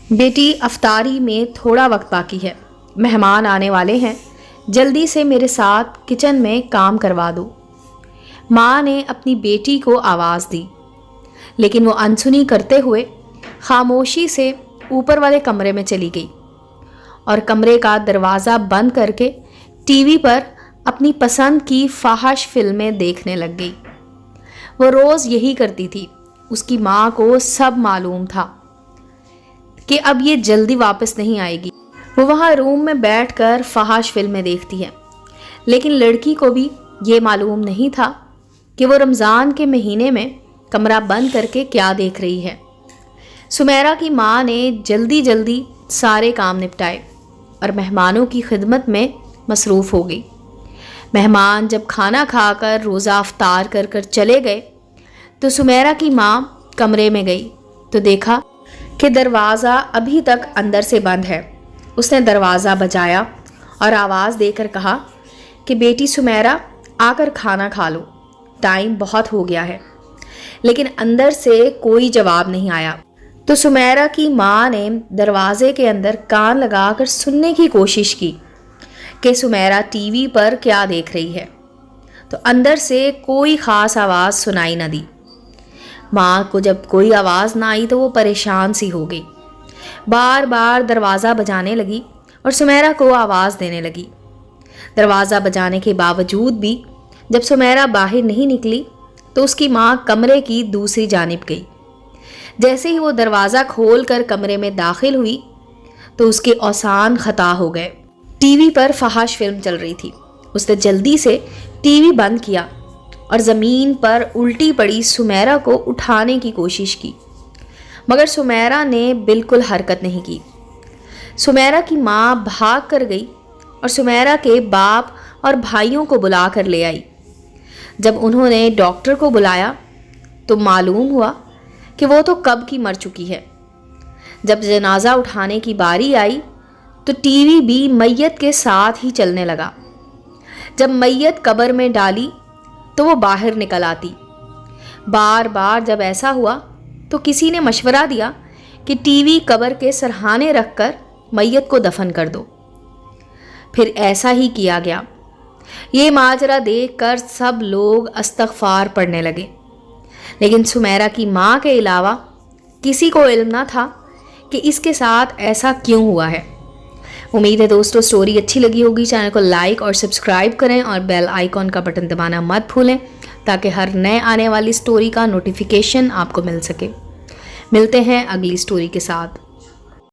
بیٹی افطاری میں تھوڑا وقت باقی ہے، مہمان آنے والے ہیں، جلدی سے میرے ساتھ کچن میں کام کروا دو۔ ماں نے اپنی بیٹی کو آواز دی، لیکن وہ انسنی کرتے ہوئے خاموشی سے اوپر والے کمرے میں چلی گئی اور کمرے کا دروازہ بند کر کے ٹی وی پر اپنی پسند کی فاحش فلمیں دیکھنے لگ گئی۔ وہ روز یہی کرتی تھی، اس کی ماں کو سب معلوم تھا کہ اب یہ جلدی واپس نہیں آئے گی۔ وہ وہاں روم میں بیٹھ کر فحش فلمیں دیکھتی ہے، لیکن لڑکی کو بھی یہ معلوم نہیں تھا کہ وہ رمضان کے مہینے میں کمرہ بند کر کے کیا دیکھ رہی ہے۔ سمیرہ کی ماں نے جلدی جلدی سارے کام نپٹائے اور مہمانوں کی خدمت میں مصروف ہو گئی۔ مہمان جب کھانا کھا کر روزہ افطار کر کر چلے گئے تو سمیرہ کی ماں کمرے میں گئی تو دیکھا کہ دروازہ ابھی تک اندر سے بند ہے۔ اس نے دروازہ بجایا اور آواز دے کر کہا کہ بیٹی سمیرہ آ کر کھانا کھا لو، ٹائم بہت ہو گیا ہے، لیکن اندر سے کوئی جواب نہیں آیا۔ تو سمیرہ کی ماں نے دروازے کے اندر کان لگا کر سننے کی کوشش کی کہ سمیرہ ٹی وی پر کیا دیکھ رہی ہے، تو اندر سے کوئی خاص آواز سنائی نہ دی۔ ماں کو جب کوئی آواز نہ آئی تو وہ پریشان سی ہو گئی، بار بار دروازہ بجانے لگی اور سمیرہ کو آواز دینے لگی۔ دروازہ بجانے کے باوجود بھی جب سمیرہ باہر نہیں نکلی تو اس کی ماں کمرے کی دوسری جانب گئی۔ جیسے ہی وہ دروازہ کھول کر کمرے میں داخل ہوئی تو اس کے اوسان خطا ہو گئے۔ ٹی وی پر فحش فلم چل رہی تھی۔ اس نے جلدی سے ٹی وی بند کیا اور زمین پر الٹی پڑی سمیرہ کو اٹھانے کی کوشش کی، مگر سمیرہ نے بالکل حرکت نہیں کی۔ سمیرہ کی ماں بھاگ کر گئی اور سمیرہ کے باپ اور بھائیوں کو بلا کر لے آئی۔ جب انہوں نے ڈاکٹر کو بلایا تو معلوم ہوا کہ وہ تو کب کی مر چکی ہے۔ جب جنازہ اٹھانے کی باری آئی تو ٹی وی بھی میت کے ساتھ ہی چلنے لگا۔ جب میت قبر میں ڈالی تو وہ باہر نکل آتی۔ بار بار جب ایسا ہوا تو کسی نے مشورہ دیا کہ ٹی وی قبر کے سرہانے رکھ کر میت کو دفن کر دو۔ پھر ایسا ہی کیا گیا۔ یہ ماجرا دیکھ کر سب لوگ استغفار پڑھنے لگے، لیکن سمیرہ کی ماں کے علاوہ کسی کو علم نہ تھا کہ اس کے ساتھ ایسا کیوں ہوا ہے۔ امید ہے دوستو سٹوری اچھی لگی ہوگی۔ چینل کو لائک اور سبسکرائب کریں اور بیل آئیکن کا بٹن دبانا مت بھولیں تاکہ ہر نئے آنے والی سٹوری کا نوٹیفیکیشن آپ کو مل سکے۔ ملتے ہیں اگلی سٹوری کے ساتھ۔